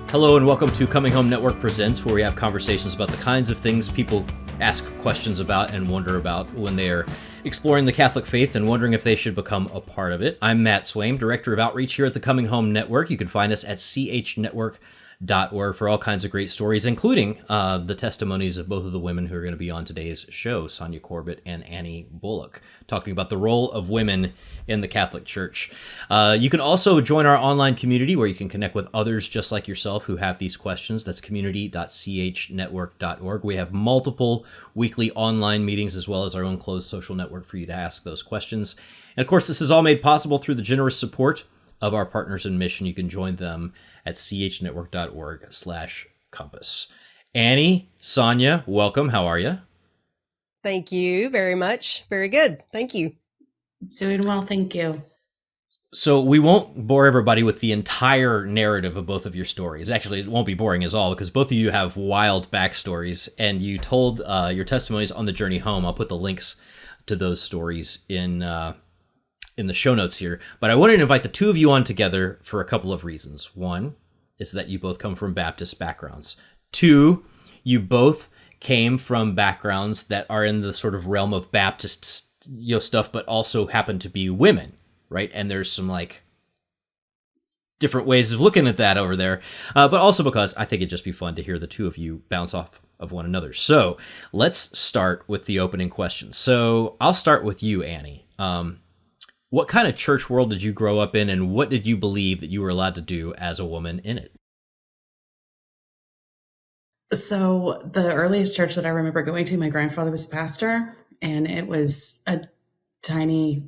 Hello and welcome to Coming Home Network Presents, where we have conversations about the kinds of things people ask questions about and wonder about when they are exploring the Catholic faith and wondering if they should become a part of it. I'm Matt Swaim, Director of Outreach here at the Coming Home Network. You can find us at CHNetwork.org for all kinds of great stories, including the testimonies of both of the women who are going to be on today's show, Sonja Corbitt and Annie Bullock, talking about the role of women in the Catholic Church. You can also join our online community where you can connect with others just like yourself who have these questions. That's community.chnetwork.org. We have multiple weekly online meetings as well as our own closed social network for you to ask those questions. And of course, this is all made possible through the generous support of our partners in mission. You can join them at chnetwork.org/compass. Annie, Sonja, welcome. How are you? Thank you very much. Very good. Thank you. Doing well, thank you. So we won't bore everybody with the entire narrative of both of your stories. Actually, it won't be boring at all because both of you have wild backstories, and you told your testimonies on the journey home. I'll put the links to those stories in the show notes here. But I wanted to invite the two of you on together for a couple of reasons. One is that you both come from Baptist backgrounds. Two, you both came from backgrounds that are in the sort of realm of Baptist stuff, but also happen to be women, right? And there's some like different ways of looking at that over there, but also because I think it'd just be fun to hear the two of you bounce off of one another. So let's start with the opening question. So I'll start with you, Annie. What kind of church world did you grow up in, and what did you believe that you were allowed to do as a woman in it? So the earliest church that I remember going to, my grandfather was a pastor, and it was a tiny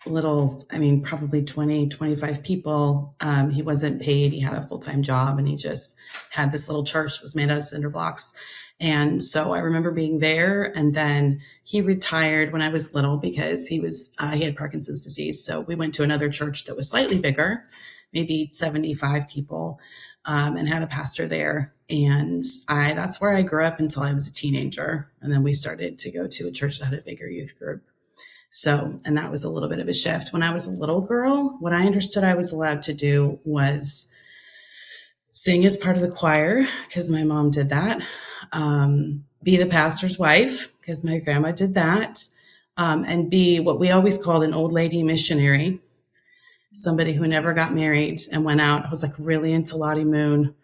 little, probably 20, 25 people. He wasn't paid. He had a full-time job, and he just had this little church that was made out of cinder blocks. And so I remember being there, and then he retired when I was little because he had Parkinson's disease. So we went to another church that was slightly bigger, maybe 75 people, and had a pastor there. And that's where I grew up until I was a teenager. And then we started to go to a church that had a bigger youth group. So, and that was a little bit of a shift. When I was a little girl, what I understood I was allowed to do was sing as part of the choir, because my mom did that. Be the pastor's wife, because my grandma did that. And be what we always called an old lady missionary, somebody who never got married and went out. I was like really into Lottie Moon.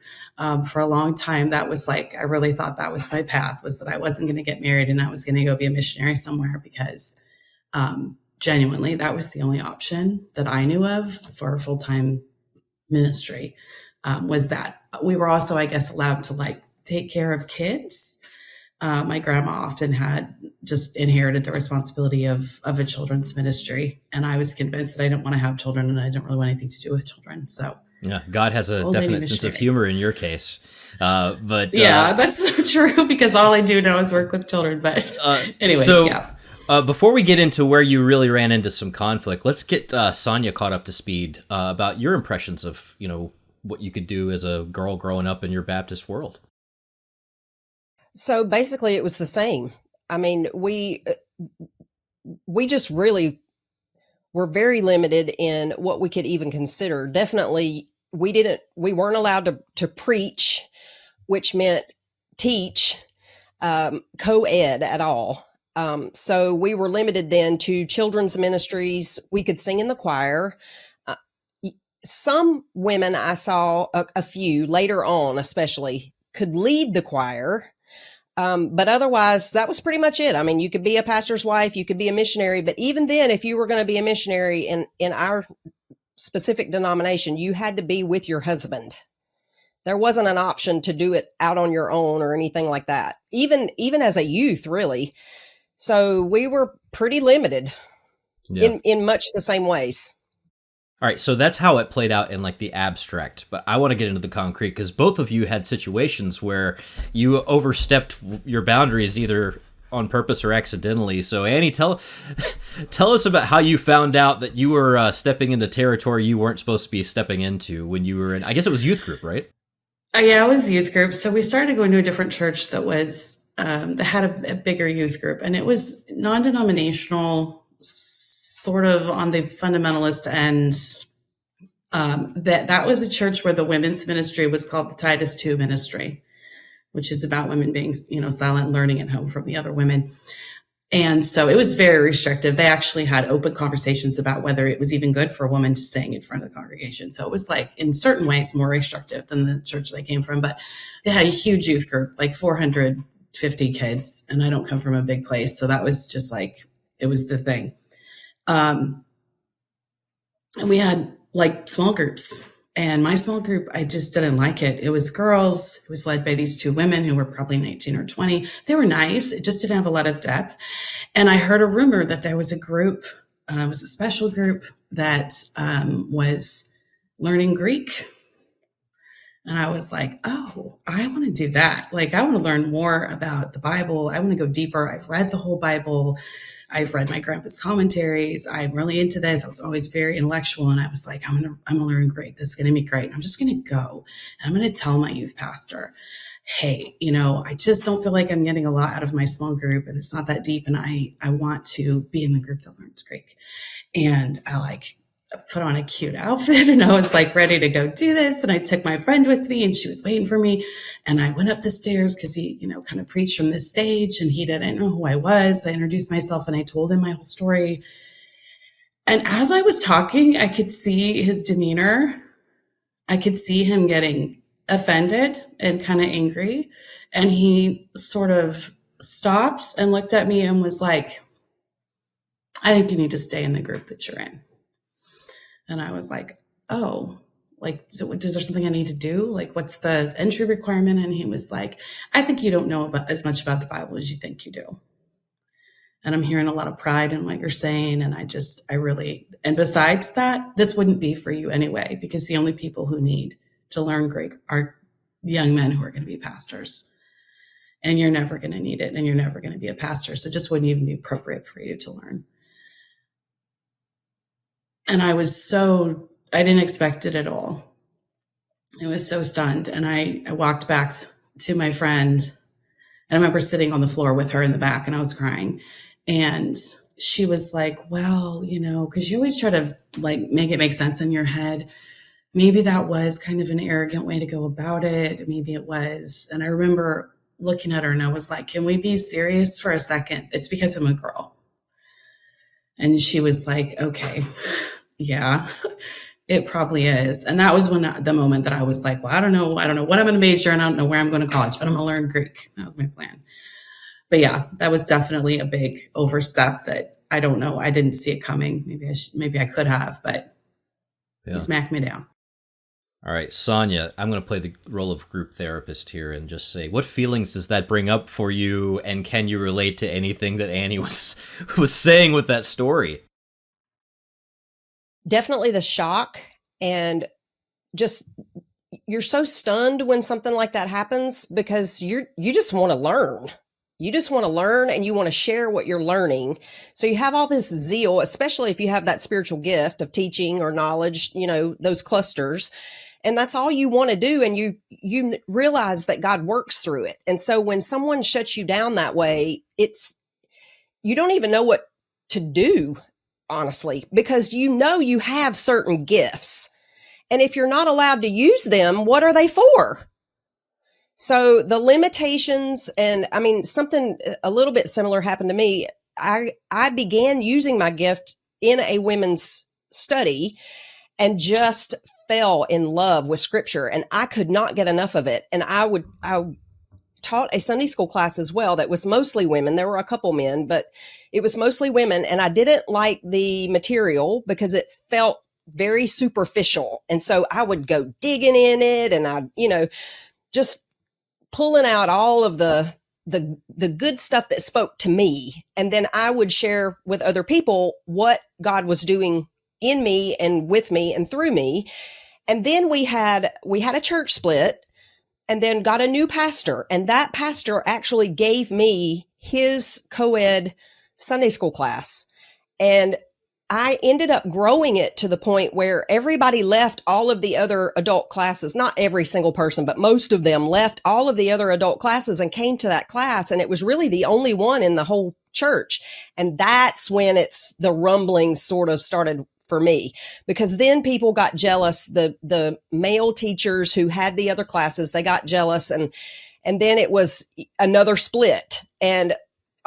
For a long time, that was like, I really thought that was my path, was that I wasn't going to get married and I was going to go be a missionary somewhere, because genuinely, that was the only option that I knew of for full-time ministry, was that. We were also, I guess, allowed to like take care of kids. My grandma often had just inherited the responsibility of a children's ministry. And I was convinced that I didn't want to have children and I didn't really want anything to do with children. So yeah, God has a definite sense of humor in your case. But yeah, that's so true, because all I do now is work with children. But anyway, so, yeah. Before we get into where you really ran into some conflict, let's get Sonja caught up to speed about your impressions of, what you could do as a girl growing up in your Baptist world. So basically it was the same. I mean, we just really were very limited in what we could even consider. Definitely we weren't allowed to preach, which meant teach, co-ed at all. So we were limited then to children's ministries. We could sing in the choir. Some women I saw, a few later on especially, could lead the choir. But otherwise, that was pretty much it. I mean, you could be a pastor's wife, you could be a missionary, but even then, if you were going to be a missionary in our specific denomination, you had to be with your husband. There wasn't an option to do it out on your own or anything like that, even as a youth, really. So we were pretty limited in much the same ways. All right, so that's how it played out in like the abstract, but I want to get into the concrete because both of you had situations where you overstepped your boundaries either on purpose or accidentally. So Annie, tell us about how you found out that you were stepping into territory you weren't supposed to be stepping into when you were in, I guess it was youth group, right? Yeah, it was youth group. So we started going to a different church that was that had a bigger youth group, and it was non-denominational, sort of on the fundamentalist end. That was a church where the women's ministry was called the Titus II ministry, which is about women being, silent and learning at home from the other women. And so it was very restrictive. They actually had open conversations about whether it was even good for a woman to sing in front of the congregation. So it was like, in certain ways, more restrictive than the church they came from. But they had a huge youth group, like 450 kids. And I don't come from a big place. So that was just like, it was the thing. And we had like small groups. And my small group, I just didn't like it. It was girls. It was led by these two women who were probably 19 or 20. They were nice. It just didn't have a lot of depth. And I heard a rumor that there was a group, it was a special group that was learning Greek. And I was like, oh, I want to do that. Like, I want to learn more about the Bible. I want to go deeper. I've read the whole Bible. I've read my grandpa's commentaries. I'm really into this. I was always very intellectual. And I was like, I'm going to learn great. This is going to be great. I'm just going to go. And I'm going to tell my youth pastor, hey, I just don't feel like I'm getting a lot out of my small group and it's not that deep. And I want to be in the group that learns Greek. And I put on a cute outfit and I was like ready to go do this. And I took my friend with me and she was waiting for me. And I went up the stairs because he, kind of preached from this stage and he didn't know who I was. I introduced myself and I told him my whole story. And as I was talking, I could see his demeanor. I could see him getting offended and kind of angry. And he sort of stopped and looked at me and was like, I think you need to stay in the group that you're in. And I was like, oh, like, is there something I need to do? Like, what's the entry requirement? And he was like, I think you don't know as much about the Bible as you think you do. And I'm hearing a lot of pride in what you're saying. And and besides that, this wouldn't be for you anyway, because the only people who need to learn Greek are young men who are going to be pastors. And you're never going to need it. And you're never going to be a pastor. So it just wouldn't even be appropriate for you to learn. And I didn't expect it at all. I was so stunned. And I walked back to my friend and I remember sitting on the floor with her in the back and I was crying. And she was like, well, because you always try to make it make sense in your head. Maybe that was kind of an arrogant way to go about it. Maybe it was. And I remember looking at her and I was like, can we be serious for a second? It's because I'm a girl. And she was like, okay, yeah, it probably is. And that was the moment that I was like, well, I don't know what I'm going to major and I don't know where I'm going to college, but I'm going to learn Greek. That was my plan. But yeah, that was definitely a big overstep that I don't know. I didn't see it coming. Maybe I could have, but He smacked me down. All right, Sonja, I'm going to play the role of group therapist here and just say, what feelings does that bring up for you? And can you relate to anything that Annie was saying with that story? Definitely the shock, and just you're so stunned when something like that happens because you just want to learn. You just want to learn and you want to share what you're learning. So you have all this zeal, especially if you have that spiritual gift of teaching or knowledge, those clusters. And that's all you want to do. And you realize that God works through it. And so when someone shuts you down that way, you don't even know what to do, honestly, because you have certain gifts. And if you're not allowed to use them, what are they for? So the limitations, and something a little bit similar happened to me. I began using my gift in a women's study and just fell in love with scripture, and I could not get enough of it. And I taught a Sunday school class as well that was mostly women. There were a couple men, but it was mostly women. And I didn't like the material because it felt very superficial. And so I would go digging in it and just pulling out all of the good stuff that spoke to me. And then I would share with other people what God was doing in me and with me and through me. And then we had a church split and then got a new pastor. And that pastor actually gave me his co-ed Sunday school class. And I ended up growing it to the point where everybody left all of the other adult classes, not every single person, but most of them left all of the other adult classes and came to that class. And it was really the only one in the whole church. And that's when the rumblings sort of started for me, because then people got jealous. The male teachers who had the other classes, they got jealous, and then it was another split. And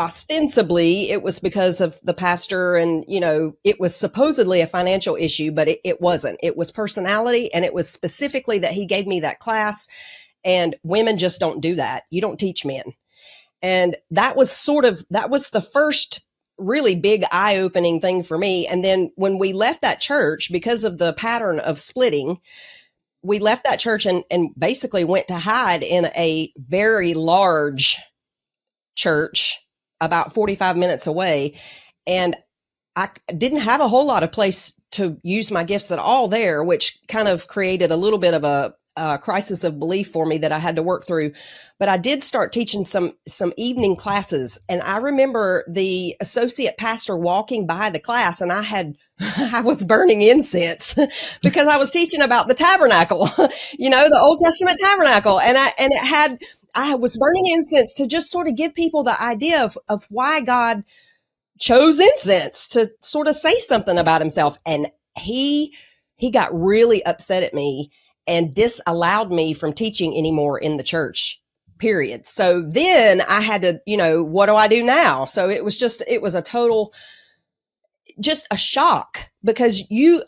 ostensibly it was because of the pastor, and it was supposedly a financial issue, but it wasn't. It was personality, and it was specifically that he gave me that class, and women just don't do that. You don't teach men. And that was the first really big eye-opening thing for me. And then when we left that church, because of the pattern of splitting, we left that church and basically went to hide in a very large church about 45 minutes away. And I didn't have a whole lot of place to use my gifts at all there, which kind of created a little bit of a crisis of belief for me that I had to work through. But I did start teaching some evening classes. And I remember the associate pastor walking by the class, and I was burning incense because I was teaching about the tabernacle, the Old Testament tabernacle. And I was burning incense to just sort of give people the idea of why God chose incense to sort of say something about himself. And he got really upset at me and disallowed me from teaching anymore in the church, period. So then I had to, what do I do now? So it was a total, just a shock, because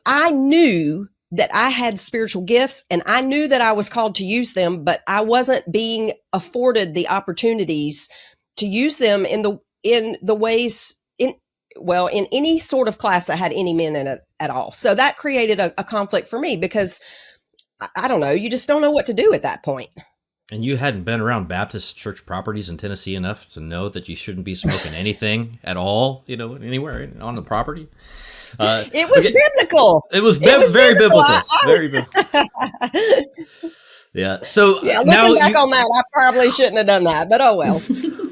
I knew that I had spiritual gifts, and I knew that I was called to use them, but I wasn't being afforded the opportunities to use them in the ways, in any sort of class that had any men in it at all. So that created a conflict for me, because I don't know, you just don't know what to do at that point. And you hadn't been around Baptist church properties in Tennessee enough to know that you shouldn't be smoking anything at all, anywhere on the property. It was biblical. It was very biblical. Very biblical. Yeah. So looking back on that, I probably shouldn't have done that, but oh well.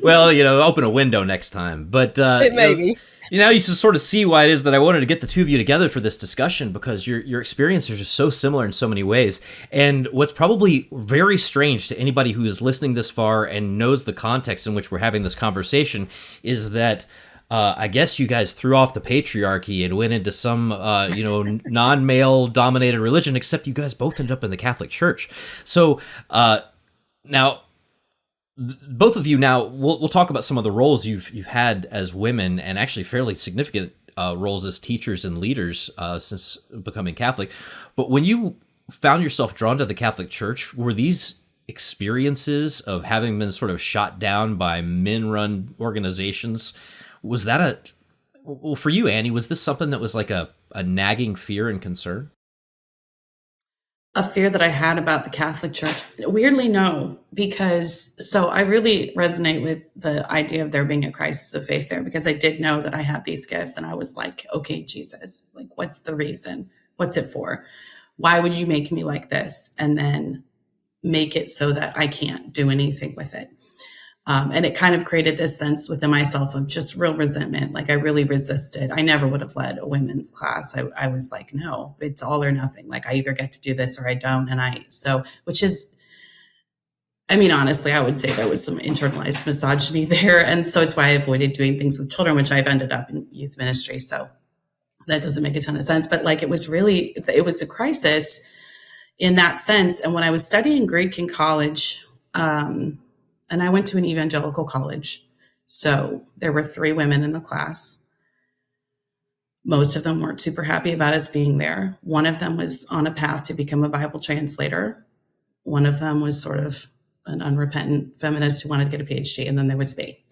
Well, open a window next time. But it may be. Now you can sort of see why it is that I wanted to get the two of you together for this discussion, because your experiences are so similar in so many ways. And what's probably very strange to anybody who is listening this far and knows the context in which we're having this conversation is that I guess you guys threw off the patriarchy and went into some, non-male dominated religion, except you guys both ended up in the Catholic Church. So now, both of you, now we'll talk about some of the roles you've had as women, and actually fairly significant roles as teachers and leaders since becoming Catholic. But when you found yourself drawn to the Catholic Church, were these experiences of having been sort of shot down by men-run organizations, was that for you, Annie, was this something that was like a nagging fear and concern? A fear that I had about the Catholic Church? Weirdly, no, because I really resonate with the idea of there being a crisis of faith there, because I did know that I had these gifts, and I was like, okay, Jesus, like, what's the reason? What's it for? Why would you make me like this? And then make it so that I can't do anything with it. And it kind of created this sense within myself of just real resentment. Like, I really resisted. I never would have led a women's class. I was like, no, it's all or nothing. Like, I either get to do this or I don't. Honestly, I would say there was some internalized misogyny there. And so it's why I avoided doing things with children, which I've ended up in youth ministry. So that doesn't make a ton of sense. But it was a crisis in that sense. And when I was studying Greek in college, and I went to an evangelical college. So there were 3 women in the class. Most of them weren't super happy about us being there. One of them was on a path to become a Bible translator. One of them was sort of an unrepentant feminist who wanted to get a PhD. And then there was me.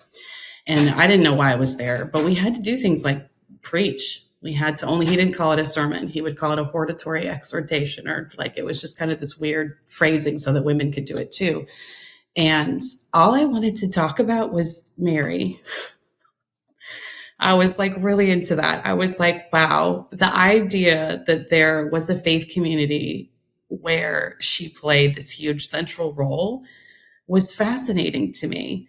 And I didn't know why I was there, but we had to do things like preach. He didn't call it a sermon. He would call it a hortatory exhortation, or it was just kind of this weird phrasing so that women could do it too. And all I wanted to talk about was Mary. I was really into that. I was like, wow, the idea that there was a faith community where she played this huge central role was fascinating to me.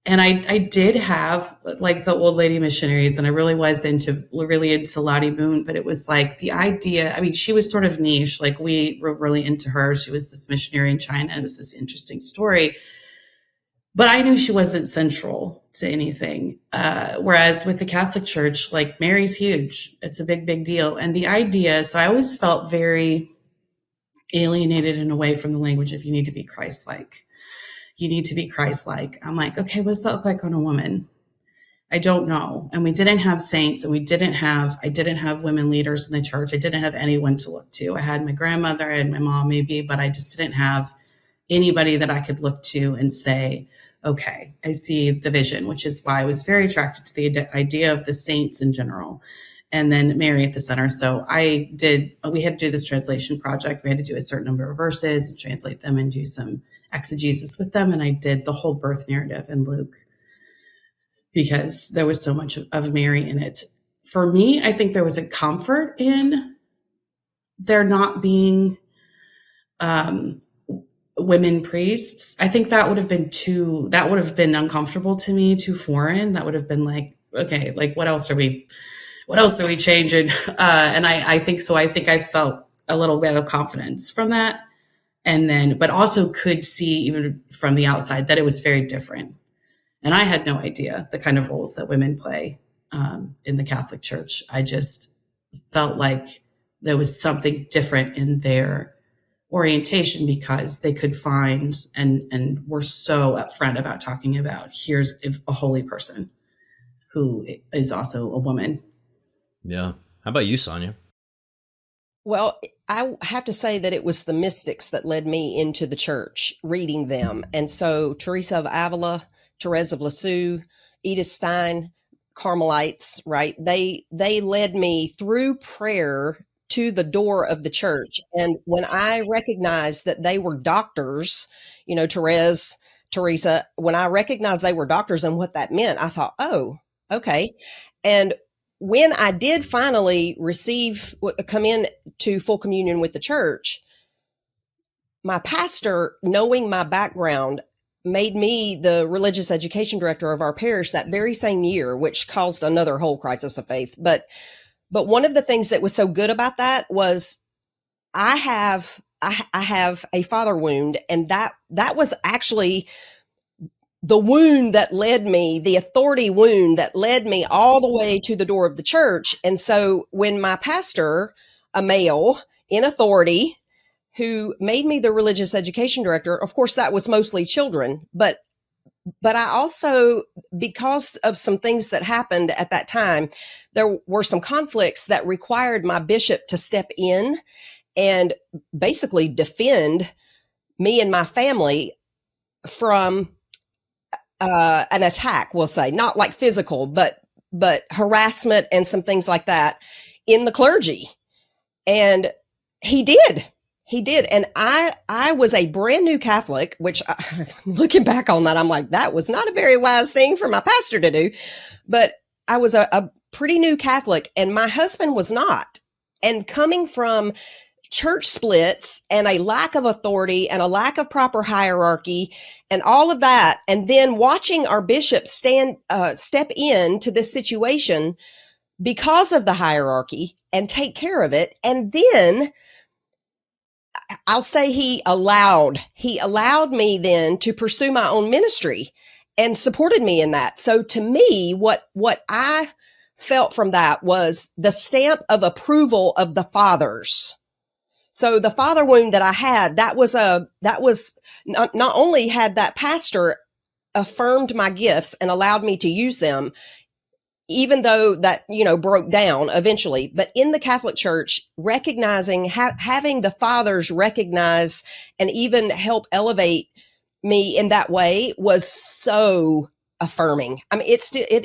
And I did have the old lady missionaries, and I really was into Lottie Moon, but it was the idea, she was sort of niche. We were really into her. She was this missionary in China, and it was this interesting story. but I knew she wasn't central to anything. Whereas with the Catholic Church, like Mary's huge. It's a big, big deal. And the idea, so I always felt very alienated in a way from the language of you need to be Christ-like. You need to be Christ-like. I'm like, okay, what does that look like on a woman? I don't know. And we didn't have saints, and I didn't have women leaders in the church. I didn't have anyone to look to. I had my grandmother and my mom maybe, but I just didn't have anybody that I could look to and say, okay, I see the vision, which is why I was very attracted to the idea of the saints in general. And then Mary at the center. So we had to do this translation project. We had to do a certain number of verses and translate them and do some exegesis with them. And I did the whole birth narrative in Luke because there was so much of Mary in it. For me, I think there was a comfort in there not being women priests. I think that would have been uncomfortable to me, too foreign. That would have been like, okay, like what else are we changing? And I think so. I think I felt a little bit of confidence from that. And then, but also could see even from the outside that it was very different. And I had no idea the kind of roles that women play in the Catholic Church. I just felt like there was something different in their orientation because they could find and were so upfront about talking about here's a holy person who is also a woman. Yeah. How about you, Sonja? Well, I have to say that it was the mystics that led me into the church, reading them. And so Teresa of Avila, Therese of Lisieux, Edith Stein, Carmelites, right? They led me through prayer to the door of the church. And when I recognized that they were doctors, Teresa, when I recognized they were doctors and what that meant, I thought, oh, okay. And when I did finally come in to full communion with the church, my pastor, knowing my background, made me the religious education director of our parish that very same year, which caused another whole crisis of faith. But one of the things that was so good about that was I have a father wound, and that was actually the wound that led me, the authority wound that led me all the way to the door of the church. And so when my pastor, a male in authority, who made me the religious education director, of course, that was mostly children, but I also, because of some things that happened at that time, there were some conflicts that required my bishop to step in and basically defend me and my family from an attack, we'll say, not like physical, but harassment and some things like that in the clergy. And he did. And I was a brand new Catholic, which looking back on that, I'm like, that was not a very wise thing for my pastor to do. But I was a pretty new Catholic, and my husband was not. And coming from church splits and a lack of authority and a lack of proper hierarchy and all of that, and then watching our bishop step into this situation because of the hierarchy and take care of it. And then I'll say he allowed me then to pursue my own ministry and supported me in that. So to me, what I felt from that was the stamp of approval of the fathers. So the father wound that I had, that was not only had that pastor affirmed my gifts and allowed me to use them, even though that, broke down eventually, but in the Catholic Church, recognizing, having the fathers recognize and even help elevate me in that way was so affirming. I mean,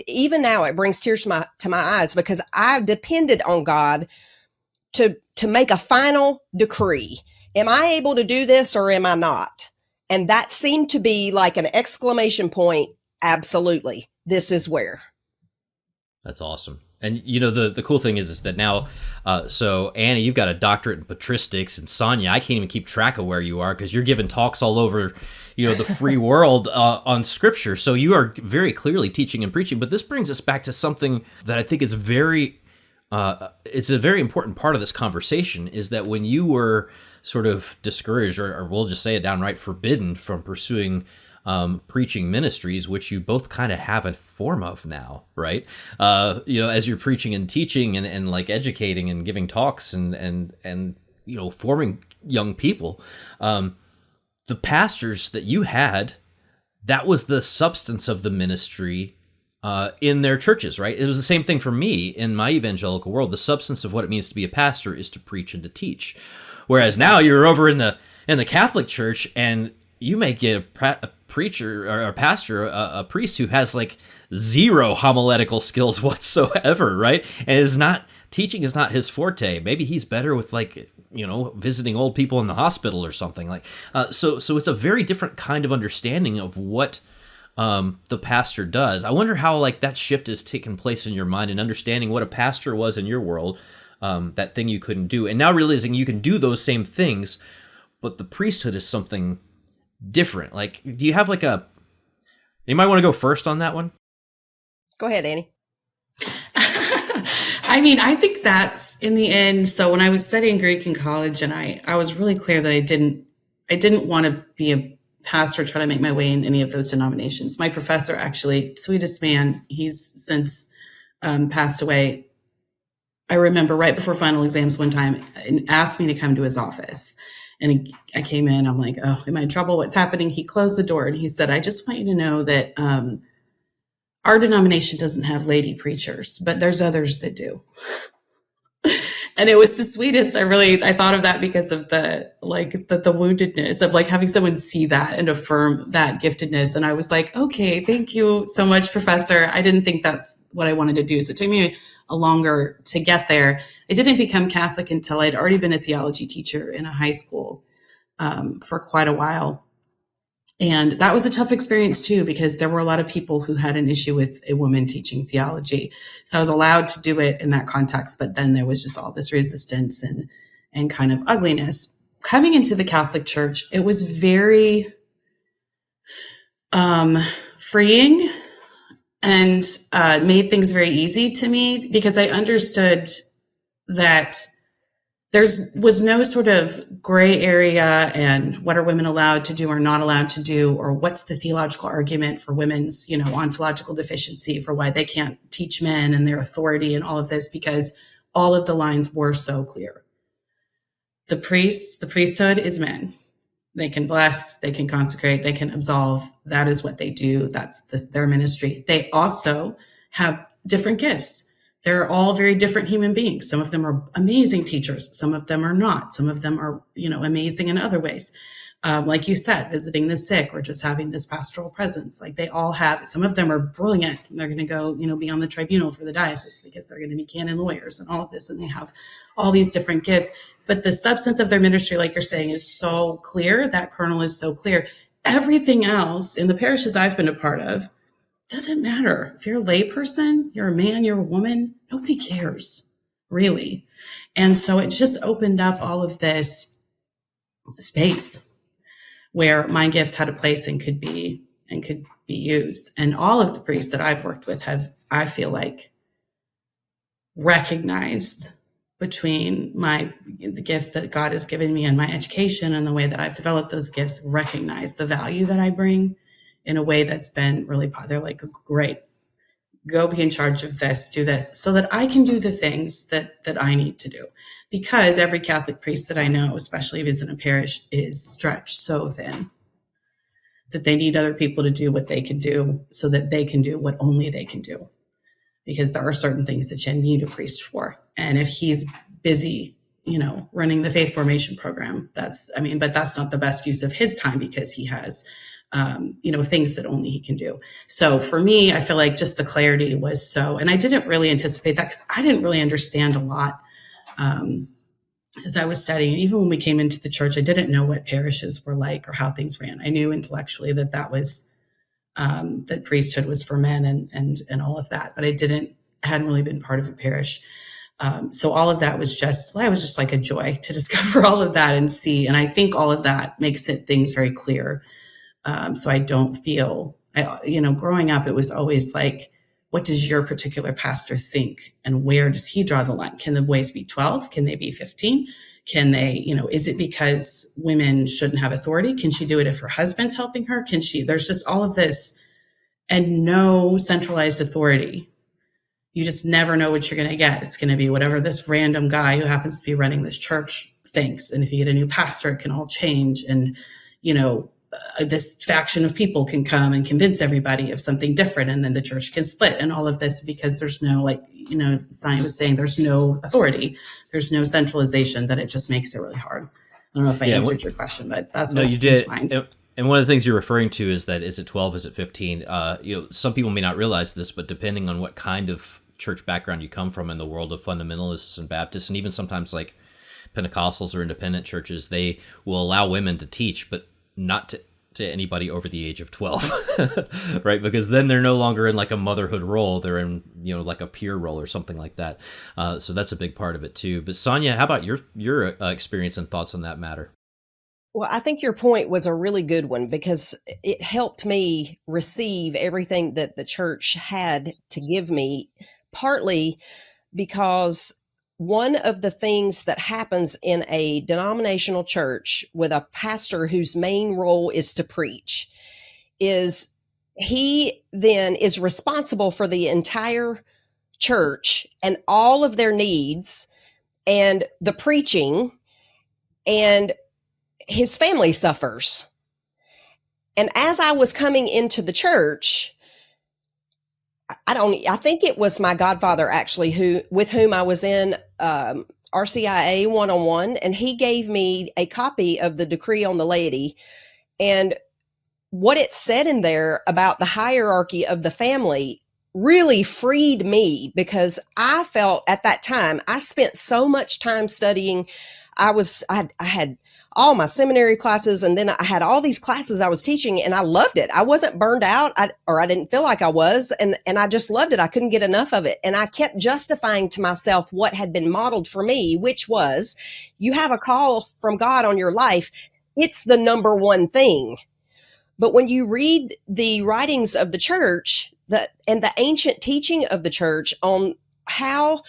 even now it brings tears to my eyes because I depended on God to make a final decree. Am I able to do this or am I not? And that seemed to be like an exclamation point. Absolutely. This is where. That's awesome. And the cool thing is that now, so Annie, you've got a doctorate in patristics, and Sonja, I can't even keep track of where you are because you're giving talks all over, the free world on scripture. So you are very clearly teaching and preaching. But this brings us back to something that I think is it's a very important part of this conversation, is that when you were sort of discouraged, or we'll just say it downright, forbidden from pursuing preaching ministries, which you both kind of have a form of now, right? As you're preaching and teaching and like educating and giving talks and forming young people, the pastors that you had, that was the substance of the ministry in their churches, right? It was the same thing for me in my evangelical world. The substance of what it means to be a pastor is to preach and to teach. Whereas now you're over in the Catholic Church, and you may get a preacher or a pastor, a priest who has like zero homiletical skills whatsoever, right? And teaching is not his forte. Maybe he's better with visiting old people in the hospital or something like. So it's a very different kind of understanding of what the pastor does. I wonder how that shift has taken place in your mind and understanding what a pastor was in your world, that thing you couldn't do, and now realizing you can do those same things, but the priesthood is something different. Do you have you might want to go first on that one? Go ahead, Annie. I mean, I think that's in the end. So when I was studying Greek in college, and I was really clear that I didn't want to be a pastor, try to make my way in any of those denominations. My professor, actually, sweetest man, he's since passed away. I remember right before final exams one time and asked me to come to his office. And I came in, I'm like, oh, am I in trouble? What's happening? He closed the door and he said, I just want you to know that our denomination doesn't have lady preachers, but there's others that do. And it was the sweetest. I thought of that because of the woundedness of having someone see that and affirm that giftedness. And I was like, okay, thank you so much, Professor. I didn't think that's what I wanted to do. So it took me a longer to get there. I didn't become Catholic until I'd already been a theology teacher in a high school for quite a while. And that was a tough experience too, because there were a lot of people who had an issue with a woman teaching theology. So I was allowed to do it in that context, but then there was just all this resistance and kind of ugliness. Coming into the Catholic Church, it was very freeing and made things very easy to me, because I understood that there was no sort of gray area and what are women allowed to do or not allowed to do, or what's the theological argument for women's, ontological deficiency, for why they can't teach men and their authority and all of this, because all of the lines were so clear. The priesthood is men. They can bless, they can consecrate, they can absolve. That is what they do. That's their ministry. They also have different gifts. They're all very different human beings. Some of them are amazing teachers. Some of them are not. Some of them are, amazing in other ways. Like you said, visiting the sick or just having this pastoral presence. They all have, some of them are brilliant. They're going to go, be on the tribunal for the diocese because they're going to be canon lawyers and all of this. And they have all these different gifts. But the substance of their ministry, like you're saying, is so clear. That kernel is so clear. Everything else in the parishes I've been a part of, doesn't matter. If you're a lay person, you're a man, you're a woman, nobody cares, really. And so it just opened up all of this space where my gifts had a place and could be used. And all of the priests that I've worked with have, I feel like, recognized between the gifts that God has given me and my education and the way that I've developed those gifts, recognize the value that I bring in a way that's been really, they're like, great, go be in charge of this, do this, so that I can do the things that I need to do. Because every Catholic priest that I know, especially if he's in a parish, is stretched so thin that they need other people to do what they can do so that they can do what only they can do. Because there are certain things that you need a priest for. And if he's busy, running the faith formation program, but that's not the best use of his time, because he has things that only he can do. So for me, I feel like just the clarity was so, and I didn't really anticipate that because I didn't really understand a lot as I was studying. Even when we came into the church, I didn't know what parishes were like or how things ran. I knew intellectually that was, that priesthood was for men and all of that, but I hadn't really been part of a parish. So all of that was just like a joy to discover all of that and see. And I think all of that makes things very clear. So I don't feel, growing up, it was always like, what does your particular pastor think? And where does he draw the line? Can the boys be 12? Can they be 15? Can they, is it because women shouldn't have authority? Can she do it if her husband's helping her? There's just all of this and no centralized authority. You just never know what you're going to get. It's going to be whatever this random guy who happens to be running this church thinks. And if you get a new pastor, it can all change. And, this faction of people can come and convince everybody of something different. And then the church can split and all of this because there's no, Sonja was saying, there's no authority. There's no centralization, that it just makes it really hard. I don't know if I answered your question, but that's what you did. And one of the things you're referring to is that, is it 12, is it 15? Some people may not realize this, but depending on what kind of church background you come from in the world of fundamentalists and Baptists, and even sometimes like Pentecostals or independent churches, they will allow women to teach, but not to anybody over the age of 12, right? Because then they're no longer in like a motherhood role. They're in, like a peer role or something like that. So that's a big part of it too. But Sonja, how about your experience and thoughts on that matter? Well, I think your point was a really good one because it helped me receive everything that the church had to give me, partly because one of the things that happens in a denominational church with a pastor whose main role is to preach is he then is responsible for the entire church and all of their needs and the preaching, and his family suffers. And as I was coming into the church, I think it was my godfather actually with whom I was in RCIA one-on-one, and he gave me a copy of the decree on the laity, and what it said in there about the hierarchy of the family really freed me, because I felt at that time, I spent so much time studying. I had all my seminary classes, and then I had all these classes I was teaching, and I loved it. I wasn't burned out, I didn't feel like I was, and I just loved it. I couldn't get enough of it. And I kept justifying to myself what had been modeled for me, which was, you have a call from God on your life. It's the number one thing. But when you read the writings of the church and the ancient teaching of the church on how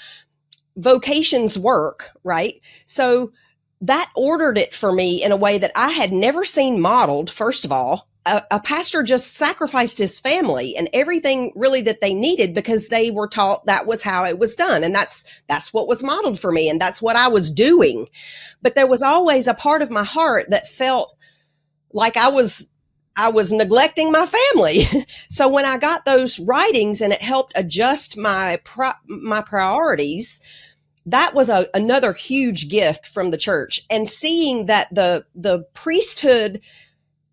vocations work, right? So that ordered it for me in a way that I had never seen modeled. First of all, a pastor just sacrificed his family and everything really that they needed because they were taught that was how it was done. And that's what was modeled for me. And that's what I was doing. But there was always a part of my heart that felt like I was neglecting my family. So when I got those writings and it helped adjust my priorities, that was another huge gift from the church. And seeing that the priesthood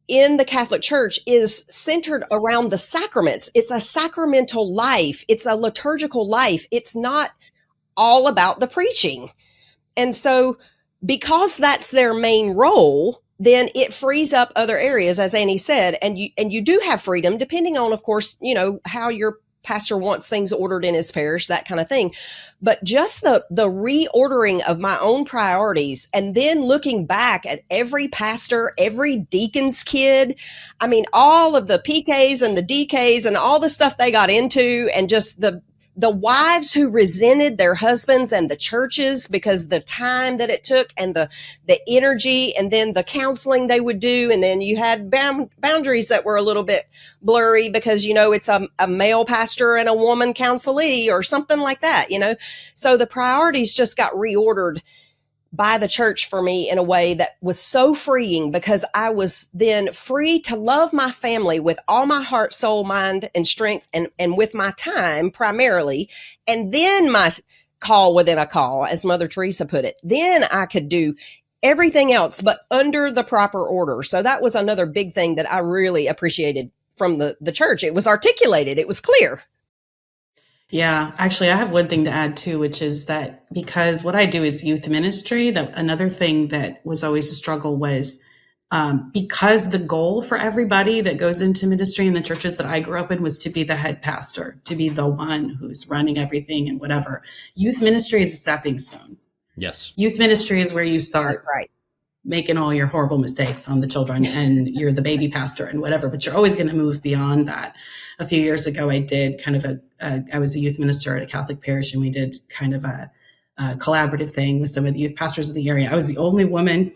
in the Catholic Church is centered around the sacraments. It's a sacramental life. It's a liturgical life. It's not all about the preaching. And so because that's their main role, then it frees up other areas, as Annie said, and you do have freedom depending on, of course, how your pastor wants things ordered in his parish, that kind of thing. But just the reordering of my own priorities, and then looking back at every pastor, every deacon's kid, I mean, all of the PKs and the DKs and all the stuff they got into, and just the wives who resented their husbands and the churches because the time that it took and the energy, and then the counseling they would do. And then you had boundaries that were a little bit blurry because, it's a male pastor and a woman counselee or something like that, So the priorities just got reordered by the church for me in a way that was so freeing, because I was then free to love my family with all my heart, soul, mind, and strength, and with my time primarily. And then my call within a call, as Mother Teresa put it, then I could do everything else, but under the proper order. So that was another big thing that I really appreciated from the church. It was articulated. It was clear. Yeah, actually, I have one thing to add too, which is that because what I do is youth ministry, that another thing that was always a struggle was because the goal for everybody that goes into ministry in the churches that I grew up in was to be the head pastor, to be the one who's running everything and whatever. Youth ministry is a stepping stone. Yes. Youth ministry is where you start. Right. making all your horrible mistakes on the children and you're the baby pastor and whatever, but you're always going to move beyond that. A few years ago, I did kind of I was a youth minister at a Catholic parish, and we did kind of a collaborative thing with some of the youth pastors in the area. I was the only woman,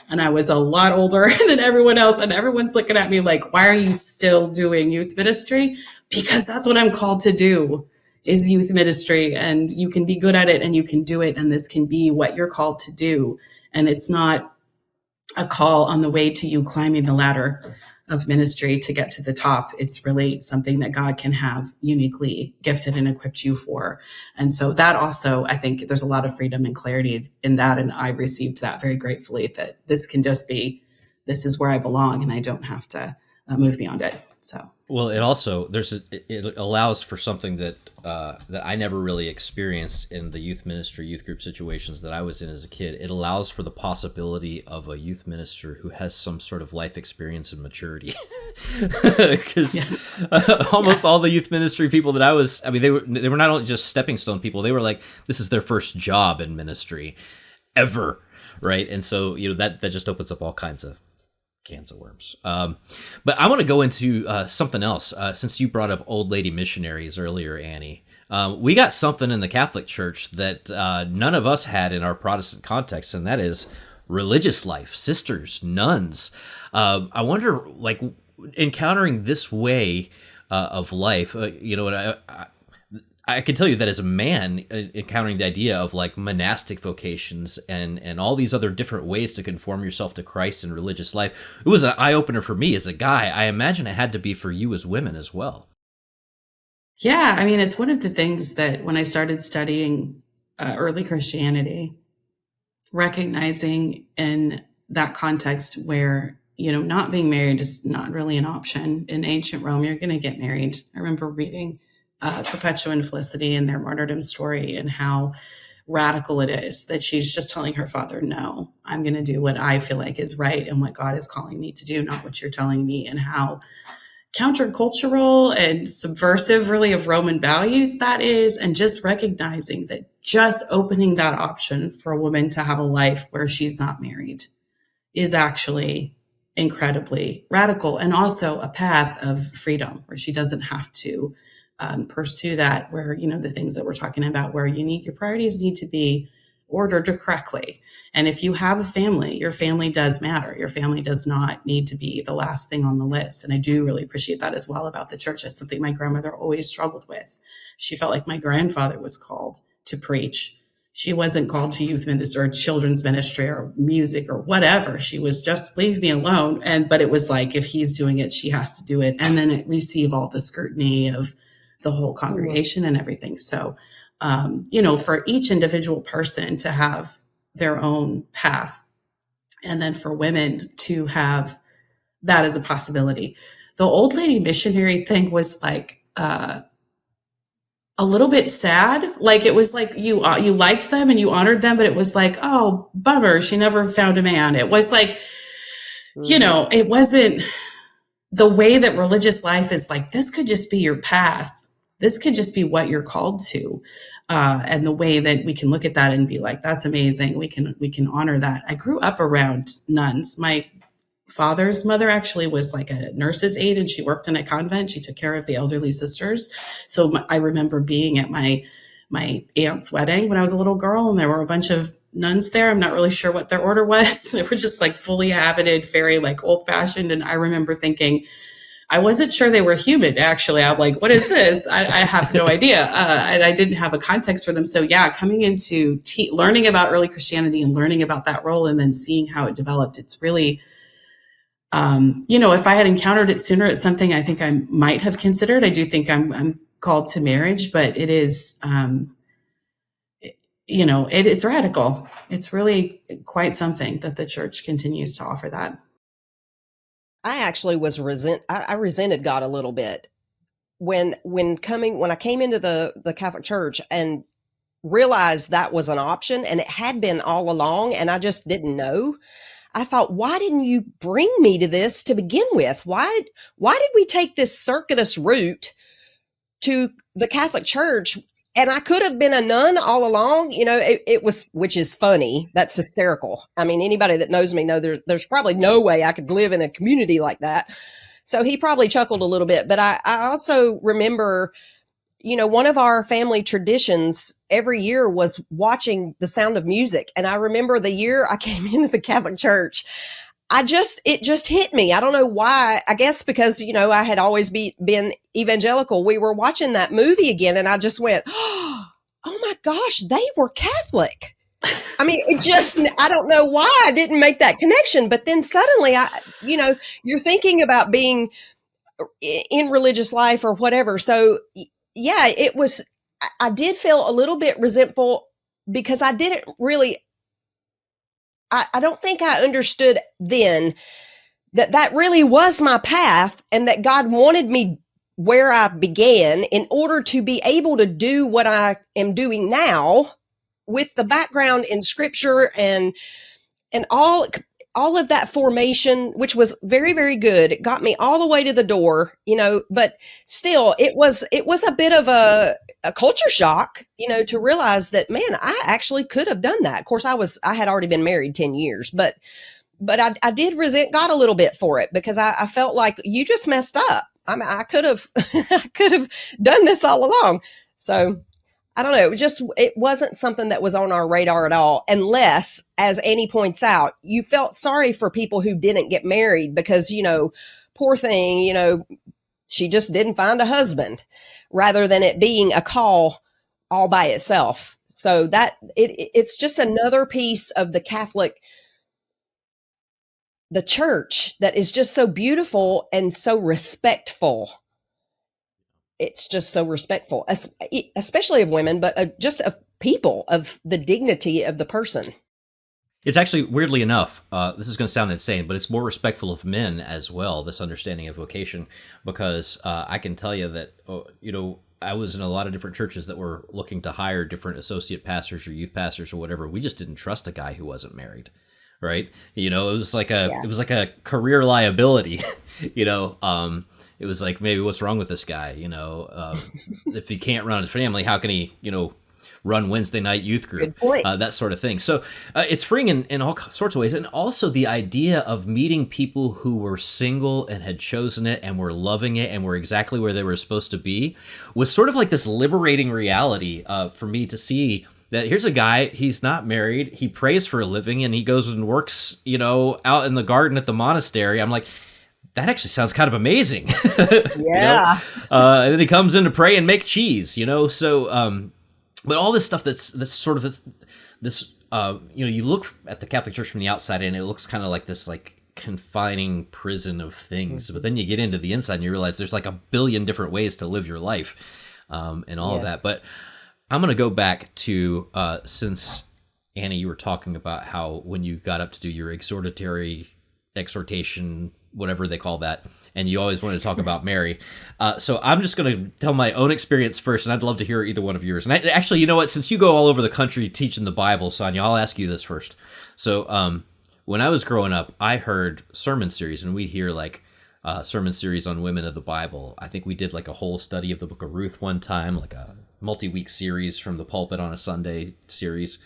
and I was a lot older than everyone else. And everyone's looking at me like, why are you still doing youth ministry? Because that's what I'm called to do, is youth ministry. And you can be good at it and you can do it. And this can be what you're called to do. And it's not a call on the way to you climbing the ladder of ministry to get to the top. It's really something that God can have uniquely gifted and equipped you for. And so that also, I think there's a lot of freedom and clarity in that. And I received that very gratefully, that this can just be, this is where I belong and I don't have to move beyond it. So. Well, it also it allows for something that that I never really experienced in the youth ministry, youth group situations that I was in as a kid. It allows for the possibility of a youth minister who has some sort of life experience and maturity. Because yes. Almost all the youth ministry people that I mean, they were not only just stepping stone people. They were like, this is their first job in ministry ever, right? And so that just opens up all kinds of cans of worms. But I want to go into something else. Since you brought up old lady missionaries earlier, Annie, we got something in the Catholic Church that none of us had in our Protestant context, and that is religious life, sisters, nuns. I wonder, like, encountering this way of life, I can tell you that as a man, encountering the idea of like monastic vocations and all these other different ways to conform yourself to Christ in religious life, it was an eye-opener for me as a guy. I imagine it had to be for you as women as well. Yeah, I mean, it's one of the things that when I started studying early Christianity, recognizing in that context where, not being married is not really an option. In ancient Rome, you're going to get married. I remember reading Perpetua and Felicity and their martyrdom story, and how radical it is that she's just telling her father, no, I'm going to do what I feel like is right and what God is calling me to do, not what you're telling me. And how countercultural and subversive really of Roman values that is. And just recognizing that just opening that option for a woman to have a life where she's not married is actually incredibly radical, and also a path of freedom where she doesn't have to pursue that, where, the things that we're talking about, where your priorities need to be ordered correctly. And if you have a family, your family does matter. Your family does not need to be the last thing on the list. And I do really appreciate that as well about the church. That's something my grandmother always struggled with. She felt like my grandfather was called to preach. She wasn't called to youth ministry or children's ministry or music or whatever. She was just, leave me alone. But it was like, if he's doing it, she has to do it. And then it receive all the scrutiny of the whole congregation and everything. So, for each individual person to have their own path, and then for women to have that as a possibility. The old lady missionary thing was like a little bit sad. Like, it was like you liked them and you honored them, but it was like, oh, bummer, she never found a man. It was like, it wasn't the way that religious life is like, this could just be your path. This could just be what you're called to. And the way that we can look at that and be like, that's amazing. We can honor that. I grew up around nuns. My father's mother actually was like a nurse's aide, and she worked in a convent. She took care of the elderly sisters. So I remember being at my aunt's wedding when I was a little girl, and there were a bunch of nuns there. I'm not really sure what their order was. They were just like fully habited, very like old fashioned. And I remember thinking, I wasn't sure they were human, actually. I'm like, what is this? I have no idea. And I didn't have a context for them. So yeah, coming into learning about early Christianity and learning about that role and then seeing how it developed, it's really, if I had encountered it sooner, it's something I think I might have considered. I do think I'm called to marriage, but it is, it's radical. It's really quite something that the church continues to offer that. I actually I resented God a little bit when I came into the Catholic Church and realized that was an option, and it had been all along, and I just didn't know. I thought, why didn't you bring me to this to begin with? Why did we take this circuitous route to the Catholic Church? and I could have been a nun all along, it was, which is funny. That's hysterical. I mean, anybody that knows me know there's probably no way I could live in a community like that. So he probably chuckled a little bit, but I also remember, one of our family traditions every year was watching The Sound of Music. And I remember the year I came into the Catholic Church, it just hit me. I don't know why. I guess because, I had always been evangelical. We were watching that movie again and I just went, oh my gosh, they were Catholic. I mean, I don't know why I didn't make that connection, but then suddenly you're thinking about being in religious life or whatever. So yeah, I did feel a little bit resentful because I didn't really, I don't think I understood then that really was my path and that God wanted me where I began in order to be able to do what I am doing now with the background in scripture and all of that formation, which was very, very good. It got me all the way to the door, but still it was a bit of a culture shock, to realize that, man, I actually could have done that. Of course, I had already been married 10 years, but I did resent God a little bit for it because I felt like you just messed up. I mean, I could have, I could have done this all along. So I don't know. It wasn't something that was on our radar at all, unless, as Annie points out, you felt sorry for people who didn't get married because, poor thing, she just didn't find a husband, rather than it being a call all by itself. So that it's just another piece of the church that is just so beautiful and so respectful. It's just so respectful, especially of women, but just of people, of the dignity of the person. It's actually, weirdly enough, this is going to sound insane, but it's more respectful of men as well, this understanding of vocation, because I can tell you that, I was in a lot of different churches that were looking to hire different associate pastors or youth pastors or whatever. We just didn't trust a guy who wasn't married, right? It was like a career liability, It was like, maybe what's wrong with this guy? If he can't run his family, how can he, run Wednesday night youth group? Good point. That sort of thing. So it's freeing in all sorts of ways. And also the idea of meeting people who were single and had chosen it and were loving it and were exactly where they were supposed to be was sort of like this liberating reality for me to see that here's a guy, he's not married, he prays for a living, and he goes and works, out in the garden at the monastery. I'm like, that actually sounds kind of amazing. Yeah. And then he comes in to pray and make cheese, so, but all this stuff that's sort of this, you look at the Catholic Church from the outside and it looks kind of like this, like, confining prison of things. Mm-hmm. But then you get into the inside and you realize there's like a billion different ways to live your life, and all of that. But I'm going to go back to, since Annie, you were talking about how when you got up to do your exhortation, whatever they call that, and you always wanted to talk about Mary. So I'm just going to tell my own experience first, and I'd love to hear either one of yours. And actually, you know what? Since you go all over the country teaching the Bible, Sonja, I'll ask you this first. So when I was growing up, I heard sermon series, and we'd hear like sermon series on women of the Bible. I think we did like a whole study of the book of Ruth one time, like a multi-week series from the pulpit on a Sunday series.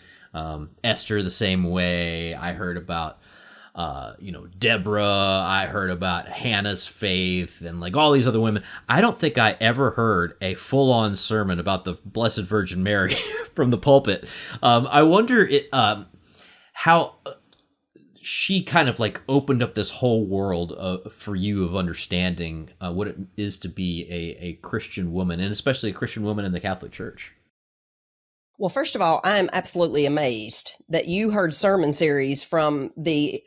Esther the same way. I heard about Deborah. I heard about Hannah's faith and like all these other women. I don't think I ever heard a full-on sermon about the Blessed Virgin Mary from the pulpit. I wonder how she kind of like opened up this whole world for you of understanding what it is to be a Christian woman, and especially a Christian woman in the Catholic Church. Well, first of all, I'm absolutely amazed that you heard sermon series from the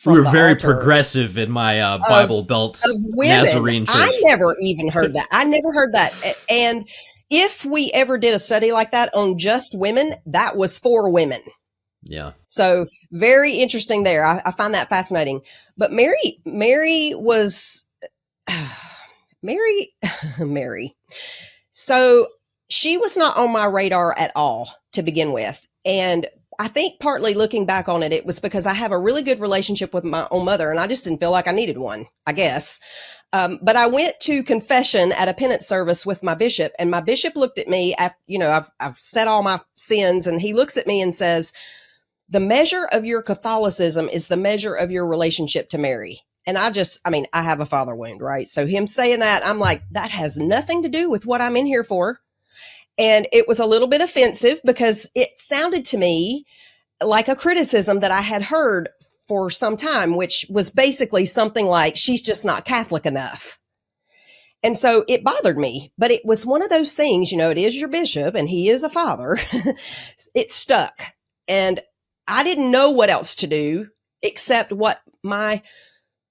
we were very progressive in my Bible Belt Nazarene church. I never even heard that. I never heard that. And if we ever did a study like that on just women, that was for women. Yeah. So very interesting there. I find that fascinating. But Mary was Mary. So she was not on my radar at all to begin with. And I think partly looking back on it, it was because I have a really good relationship with my own mother, and I just didn't feel like I needed one, I guess. But I went to confession at a penance service with my bishop, and my bishop looked at me after, I've said all my sins, and he looks at me and says, the measure of your Catholicism is the measure of your relationship to Mary. And I have a father wound, right? So him saying that, I'm like, that has nothing to do with what I'm in here for. And it was a little bit offensive because it sounded to me like a criticism that I had heard for some time, which was basically something like, she's just not Catholic enough. And so it bothered me, but it was one of those things, it is your bishop and he is a father. It stuck. And I didn't know what else to do except what my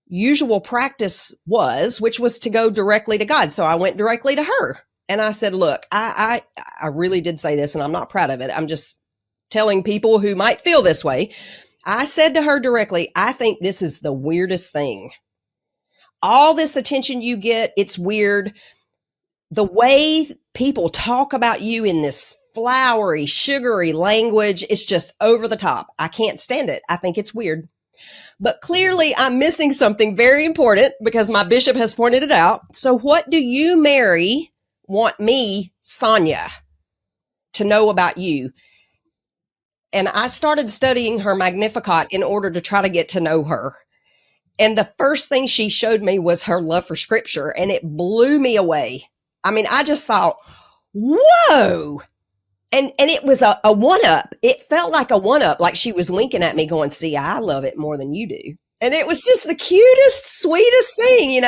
usual practice was, which was to go directly to God. So I went directly to her and I said, look, I really did say this and I'm not proud of it. I'm just telling people who might feel this way. I said to her directly, I think this is the weirdest thing. All this attention you get, it's weird. The way people talk about you in this flowery, sugary language, it's just over the top. I can't stand it. I think it's weird. But clearly I'm missing something very important because my bishop has pointed it out. So what do you, Mary, want me, Sonja, to know about you? And I started studying her Magnificat in order to try to get to know her. And the first thing she showed me was her love for scripture, and it blew me away. I mean, I just thought, whoa. And it was a one-up. It felt like a one-up, like she was winking at me going, see, I love it more than you do. And it was just the cutest, sweetest thing,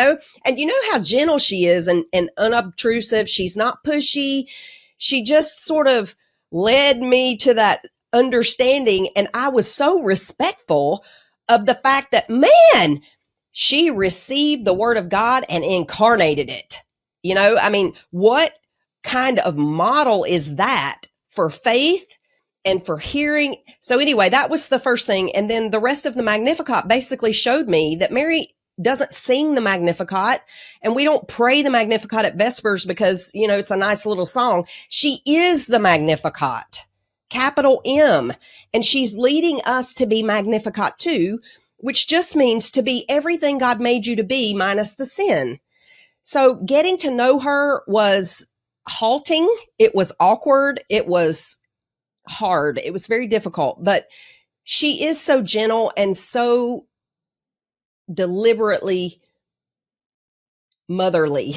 And you know how gentle she is and unobtrusive. She's not pushy. She just sort of led me to that understanding. And I was so respectful of the fact that, man, she received the word of God and incarnated it. What kind of model is that for faith and for hearing? So anyway, that was the first thing. And then the rest of the Magnificat basically showed me that Mary doesn't sing the Magnificat, and we don't pray the Magnificat at Vespers because, it's a nice little song. She is the Magnificat, capital M, and she's leading us to be Magnificat too, which just means to be everything God made you to be minus the sin. So getting to know her was halting. It was awkward. It was hard. It was very difficult, but she is so gentle and so deliberately motherly.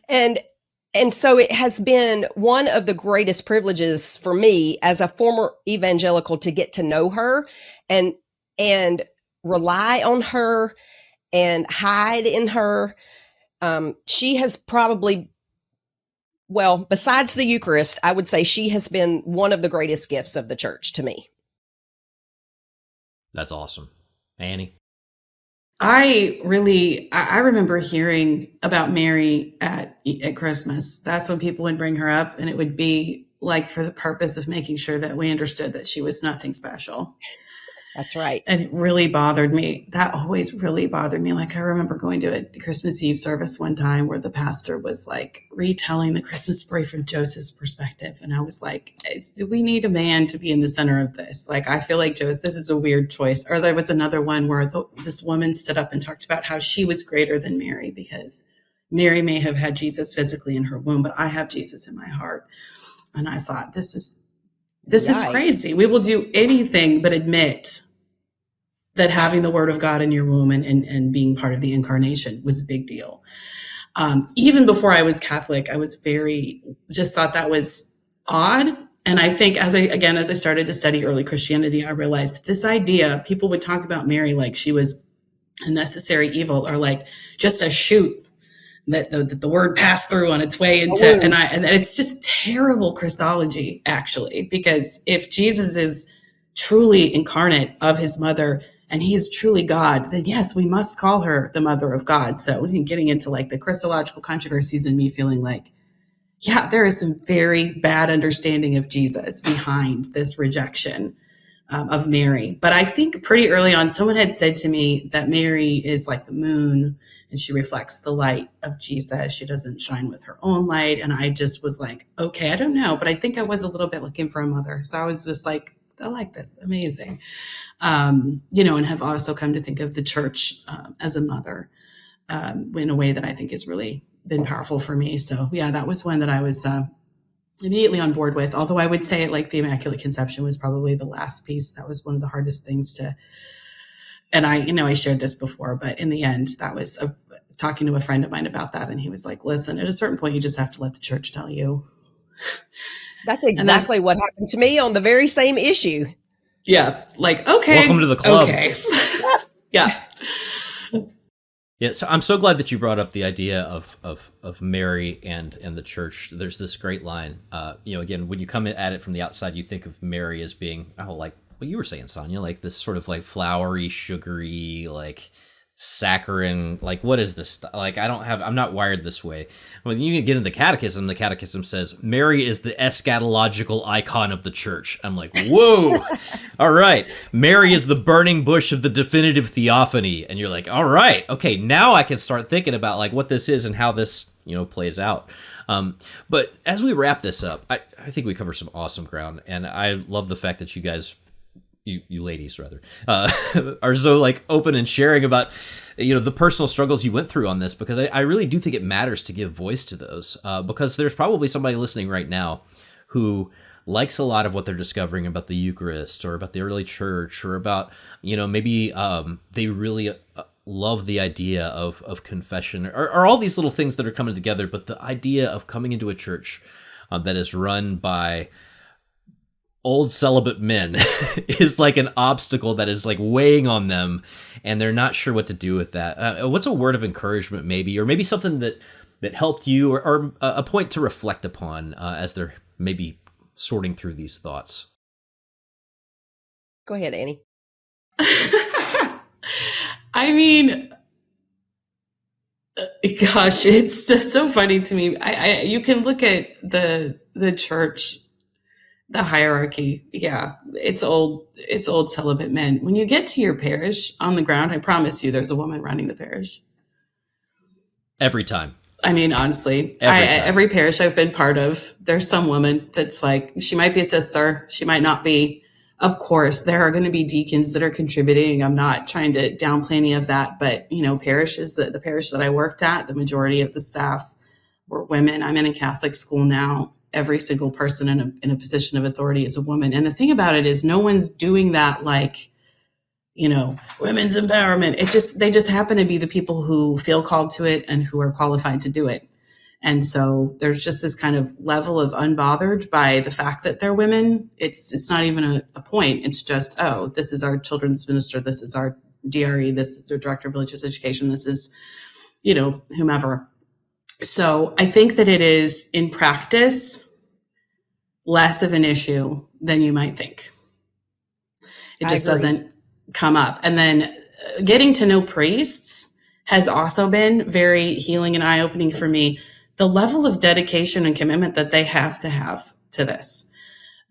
And so it has been one of the greatest privileges for me as a former evangelical to get to know her and rely on her and hide in her. She has probably, besides the Eucharist, I would say she has been one of the greatest gifts of the church to me. That's awesome. Annie? I remember hearing about Mary at Christmas. That's when people would bring her up, and it would be like for the purpose of making sure that we understood that she was nothing special. That's right. And it really bothered me. That always really bothered me. Like I remember going to a Christmas Eve service one time where the pastor was like retelling the Christmas story from Joseph's perspective. And I was like, do we need a man to be in the center of this? Like, I feel like Joseph, this is a weird choice. Or there was another one where this woman stood up and talked about how she was greater than Mary because Mary may have had Jesus physically in her womb, but I have Jesus in my heart. And I thought, this is crazy. We will do anything but admit that having the word of God in your womb and being part of the incarnation was a big deal. Even before I was Catholic, I was just thought that was odd. And I think as I started to study early Christianity, I realized this idea, people would talk about Mary like she was a necessary evil or like just a shoot that the word passed through on its way into, and it's just terrible Christology, actually, because if Jesus is truly incarnate of his mother, and he is truly God, then yes, we must call her the mother of God. So getting into like the Christological controversies and me feeling like, yeah, there is some very bad understanding of Jesus behind this rejection of Mary. But I think pretty early on, someone had said to me that Mary is like the moon and she reflects the light of Jesus. She doesn't shine with her own light. And I just was like, okay, I don't know, but I think I was a little bit looking for a mother. So I was just like, I like this. Amazing. And have also come to think of the church as a mother in a way that I think has really been powerful for me. So yeah, that was one that I was immediately on board with. Although I would say like the Immaculate Conception was probably the last piece. That was one of the hardest things to, and I shared this before, but in the end, that was talking to a friend of mine about that. And he was like, listen, at a certain point, you just have to let the church tell you. That's exactly what happened to me on the very same issue. Yeah. Like, okay. Welcome to the club. Okay. Yeah. Yeah, so I'm so glad that you brought up the idea of Mary and the church. There's this great line. Again, when you come at it from the outside, you think of Mary as being, like what you were saying, Sonja, like this sort of like flowery, sugary, like saccharine, like what is this? Like I'm not wired this way. When you get into the catechism says Mary is the eschatological icon of the church. I'm like, whoa. All right. Mary is the burning bush of the definitive theophany. And you're like, all right, okay, now I can start thinking about like what this is and how this, plays out. But as we wrap this up, I think we cover some awesome ground, and I love the fact that you guys, you ladies rather, are so like open and sharing about the personal struggles you went through on this, because I really do think it matters to give voice to those, because there's probably somebody listening right now who likes a lot of what they're discovering about the Eucharist or about the early church, or about maybe they really love the idea of confession, or all these little things that are coming together, but the idea of coming into a church that is run by old celibate men is like an obstacle that is like weighing on them, and they're not sure what to do with that. What's a word of encouragement, maybe, or maybe something that helped you, or a point to reflect upon as they're maybe sorting through these thoughts? Go ahead, Annie. I mean, gosh, it's so funny to me. You can look at the church, the hierarchy. Yeah, it's old celibate men. When you get to your parish on the ground, I promise you there's a woman running the parish. Every time. I mean, honestly, every parish I've been part of, there's some woman that's like, she might be a sister, she might not be. Of course, there are going to be deacons that are contributing. I'm not trying to downplay any of that, but parishes, the parish that I worked at, the majority of the staff were women. I'm in a Catholic school now. Every single person in a position of authority is a woman. And the thing about it is no one's doing that like, women's empowerment. They just happen to be the people who feel called to it and who are qualified to do it. And so there's just this kind of level of unbothered by the fact that they're women. It's not even a point. It's just, oh, this is our children's minister. This is our DRE. This is the director of religious education. This is, whomever. So I think that it is in practice less of an issue than you might think. It just doesn't come up. And then getting to know priests has also been very healing and eye-opening for me. The level of dedication and commitment that they have to this,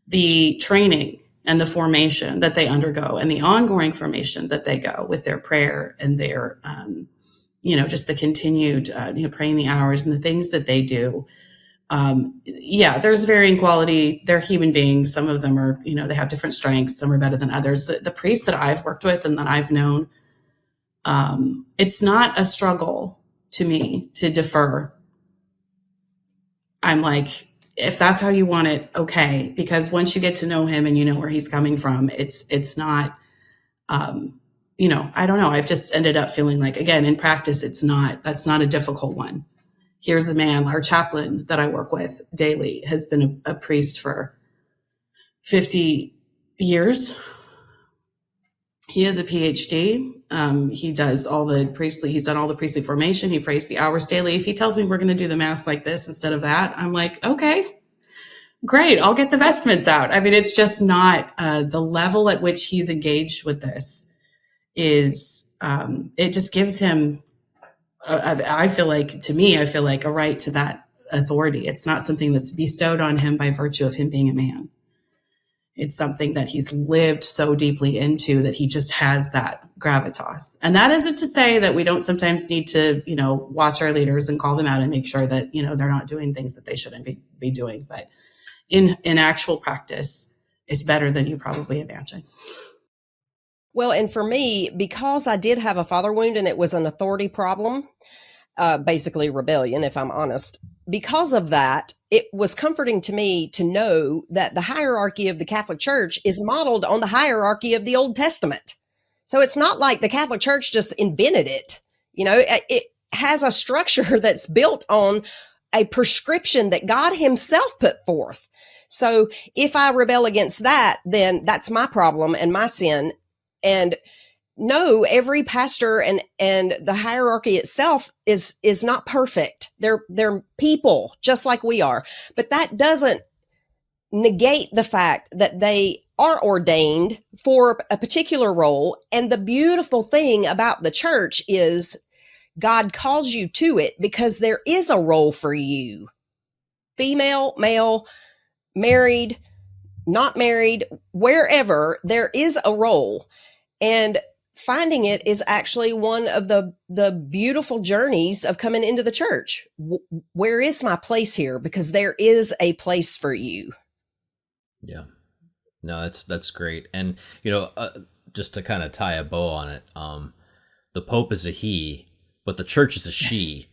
the training and the formation that they undergo, and the ongoing formation that they go with their prayer and their, just the continued, praying the hours and the things that they do. There's varying quality. They're human beings. Some of them are, they have different strengths. Some are better than others. The priests that I've worked with and that I've known, it's not a struggle to me to defer. I'm like, if that's how you want it, okay. Because once you get to know him and you know where he's coming from, it's not, I don't know. I've just ended up feeling like, again, in practice, that's not a difficult one. Here's a man, our chaplain that I work with daily has been a priest for 50 years. He has a PhD. He does he's done all the priestly formation. He prays the hours daily. If he tells me we're going to do the mass like this instead of that, I'm like, okay, great. I'll get the vestments out. I mean, it's just not, the level at which he's engaged with this is, it just gives him, I feel like a right to that authority. It's not something that's bestowed on him by virtue of him being a man. It's something that he's lived so deeply into that he just has that gravitas. And that isn't to say that we don't sometimes need to, watch our leaders and call them out and make sure that, they're not doing things that they shouldn't be doing. But in actual practice, is better than you probably imagine. Well, and for me, because I did have a father wound and it was an authority problem, basically rebellion, if I'm honest, because of that, it was comforting to me to know that the hierarchy of the Catholic Church is modeled on the hierarchy of the Old Testament. So it's not like the Catholic Church just invented it. It has a structure that's built on a prescription that God himself put forth. So if I rebel against that, then that's my problem and my sin. And no, every pastor and the hierarchy itself is not perfect. They're people just like we are. But that doesn't negate the fact that they are ordained for a particular role. And the beautiful thing about the church is God calls you to it because there is a role for you. Female, male, married, not married, wherever, there is a role. And finding it is actually one of the beautiful journeys of coming into the church. Where is my place here? Because there is a place for you. Yeah. No, that's great. And, just to kind of tie a bow on it, the Pope is a he, but the church is a she.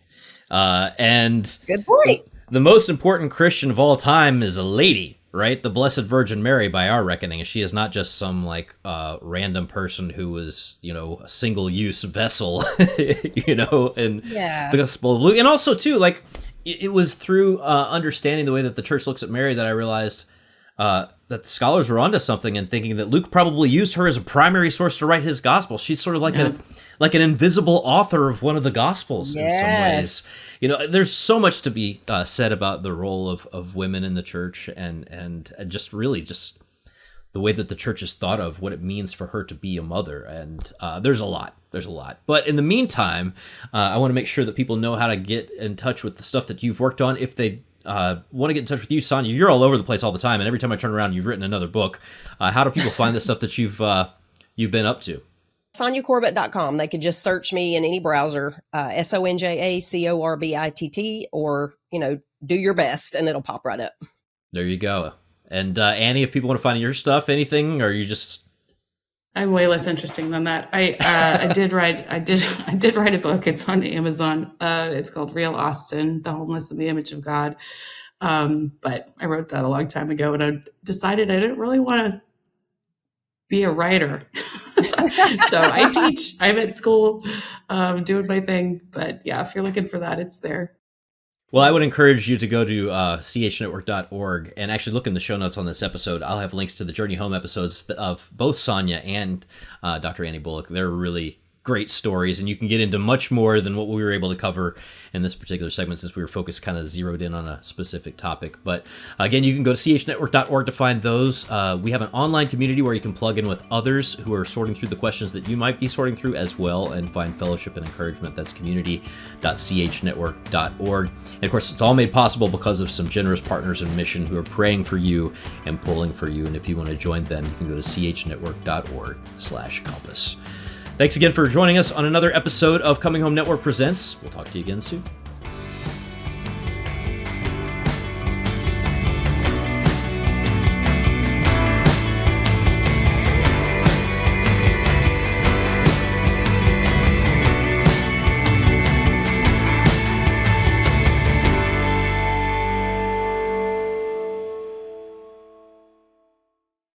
And good point. The most important Christian of all time is a lady, right? The Blessed Virgin Mary, by our reckoning. She is not just some random person who was, a single-use vessel, and yeah. the Gospel of Luke. And also, too, it was through understanding the way that the church looks at Mary that I realized that the scholars were onto something and thinking that Luke probably used her as a primary source to write his gospel. She's sort of like an invisible author of one of the gospels in some ways. There's so much to be said about the role of women in the church and just really just the way that the church is thought of, what it means for her to be a mother. And there's a lot. But in the meantime, I want to make sure that people know how to get in touch with the stuff that you've worked on. If they want to get in touch with you, Sonja, you're all over the place all the time. And every time I turn around, you've written another book. How do people find the stuff that you've been up to? SonjaCorbitt.com. They could just search me in any browser, SonjaCorbitt, or, do your best and it'll pop right up. There you go. And Annie, if people want to find your stuff, anything, or you just... I'm way less interesting than that. I did write a book. It's on Amazon. It's called Real Austin, The Homeless in the Image of God. But I wrote that a long time ago, and I decided I didn't really want to be a writer. So I teach. I'm at school, doing my thing. But yeah, if you're looking for that, it's there. Well, I would encourage you to go to CHNetwork.org and actually look in the show notes on this episode. I'll have links to the Journey Home episodes of both Sonja and Dr. Annie Bullock. They're really great stories, and you can get into much more than what we were able to cover in this particular segment since we were focused kind of zeroed in on a specific topic. But again, you can go to CHNetwork.org to find those. We have an online community where you can plug in with others who are sorting through the questions that you might be sorting through as well and find fellowship and encouragement. That's community.chnetwork.org. And of course, it's all made possible because of some generous partners in mission who are praying for you and pulling for you. And if you want to join them, you can go to chnetwork.org/compass. Thanks again for joining us on another episode of Coming Home Network Presents. We'll talk to you again soon.